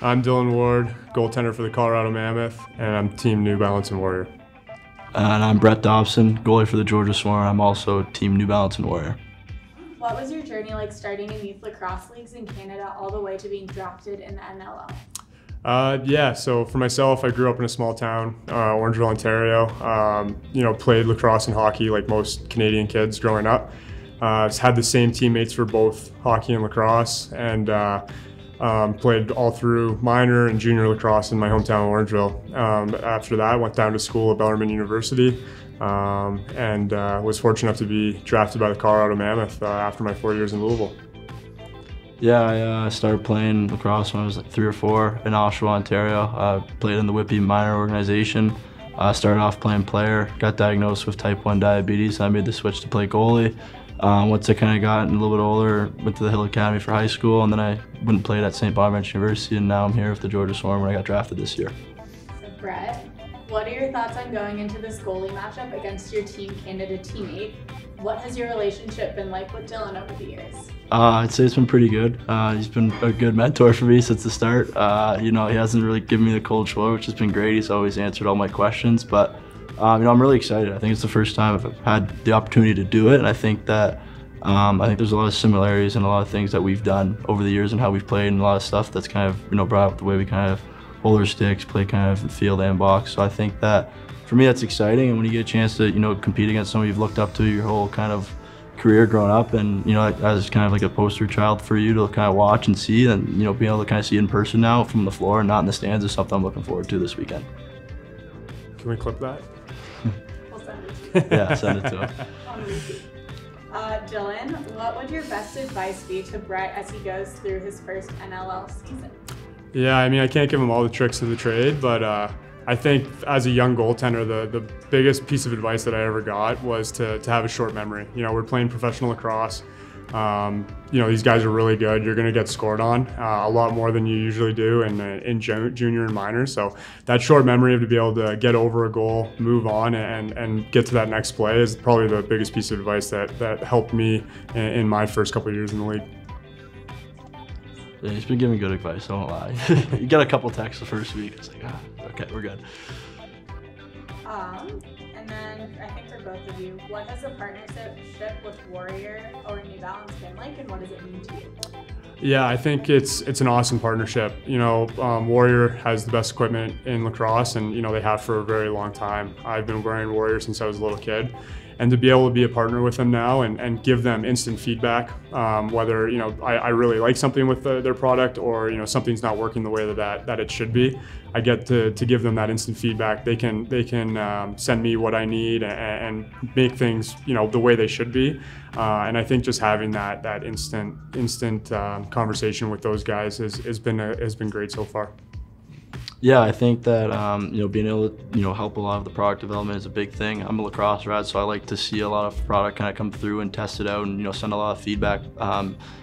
I'm Dillon Ward, goaltender for the Colorado Mammoth, and I'm Team New Balance and Warrior. And I'm Brett Dobson, goalie for the Georgia Swarm. I'm also Team New Balance and Warrior. What was your journey like starting in youth lacrosse leagues in Canada all the way to being drafted in the NLL? So for myself, I grew up in a small town, Orangeville, Ontario. Played lacrosse and hockey like most Canadian kids growing up. Had the same teammates for both hockey and lacrosse, and played all through minor and junior lacrosse in my hometown, Orangeville. After that, I went down to school at Bellarmine University, and was fortunate enough to be drafted by the Colorado Mammoth after my 4 years in Louisville. Yeah, I started playing lacrosse when I was like 3 or 4 in Oshawa, Ontario. I played in the Whitby minor organization. I started off playing player, got diagnosed with type 1 diabetes, and I made the switch to play goalie. Once I kind of got a little bit older, went to the Hill Academy for high school, and then I went and played at St. Bonaventure University, and now I'm here with the Georgia Swarm where I got drafted this year. So Brett, what are your thoughts on going into this goalie matchup against your Team Canada teammate? What has your relationship been like with Dillon over the years? I'd say it's been pretty good. He's been a good mentor for me since the start. He hasn't really given me the cold shoulder, which has been great. He's always answered all my questions, but I'm really excited. I think it's the first time I've had the opportunity to do it, and I think that there's a lot of similarities and a lot of things that we've done over the years and how we've played, and a lot of stuff that's kind of brought up the way we kind of hold our sticks, play kind of field and box. So I think that for me that's exciting, and when you get a chance to compete against somebody you've looked up to your whole kind of career growing up, and as kind of like a poster child for you to kind of watch and see, and being able to kind of see it in person now from the floor and not in the stands is something I'm looking forward to this weekend. Can we clip that? We'll send it to you. Yeah, send it to him. Dillon, what would your best advice be to Brett as he goes through his first NLL season? Yeah, I can't give him all the tricks of the trade, but I think as a young goaltender, the biggest piece of advice that I ever got was to have a short memory. We're playing professional lacrosse. These guys are really good. You're going to get scored on a lot more than you usually do in junior and minor. So that short memory of to be able to get over a goal, move on, and get to that next play is probably the biggest piece of advice that helped me in my first couple of years in the league. Yeah, he's been giving good advice, I won't lie. You got a couple texts the first week. It's like, okay, we're good. And then I think for both of you, what has the partnership with Warrior or New Balance been like, and what does it mean to you? Yeah, I think it's an awesome partnership. Warrior has the best equipment in lacrosse, and they have for a very long time. I've been wearing Warrior since I was a little kid. And to be able to be a partner with them now and give them instant feedback, whether I really like something with their product, or something's not working the way that it should be, I get to give them that instant feedback. They can send me what I need and make things the way they should be. And I think just having that instant conversation with those guys has been great so far. Yeah, I think that being able to help a lot of the product development is a big thing. I'm a lacrosse rat, so I like to see a lot of product kind of come through and test it out, and send a lot of feedback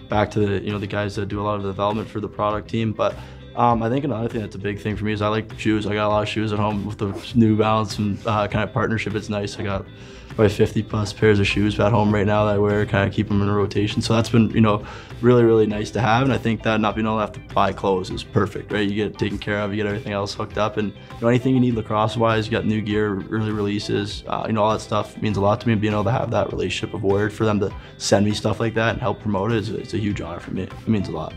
back to the guys that do a lot of the development for the product team. But I think another thing that's a big thing for me is I like shoes. I got a lot of shoes at home with the New Balance and kind of partnership. It's nice. I got probably 50 plus pairs of shoes at home right now that I wear, kind of keep them in a rotation. So that's been really, really nice to have. And I think that not being able to have to buy clothes is perfect, right? You get it taken care of, you get everything else hooked up, and anything you need lacrosse wise, you got new gear, early releases, all that stuff means a lot to me. And being able to have that relationship of Warrior for them to send me stuff like that and help promote it is a huge honor for me. It means a lot.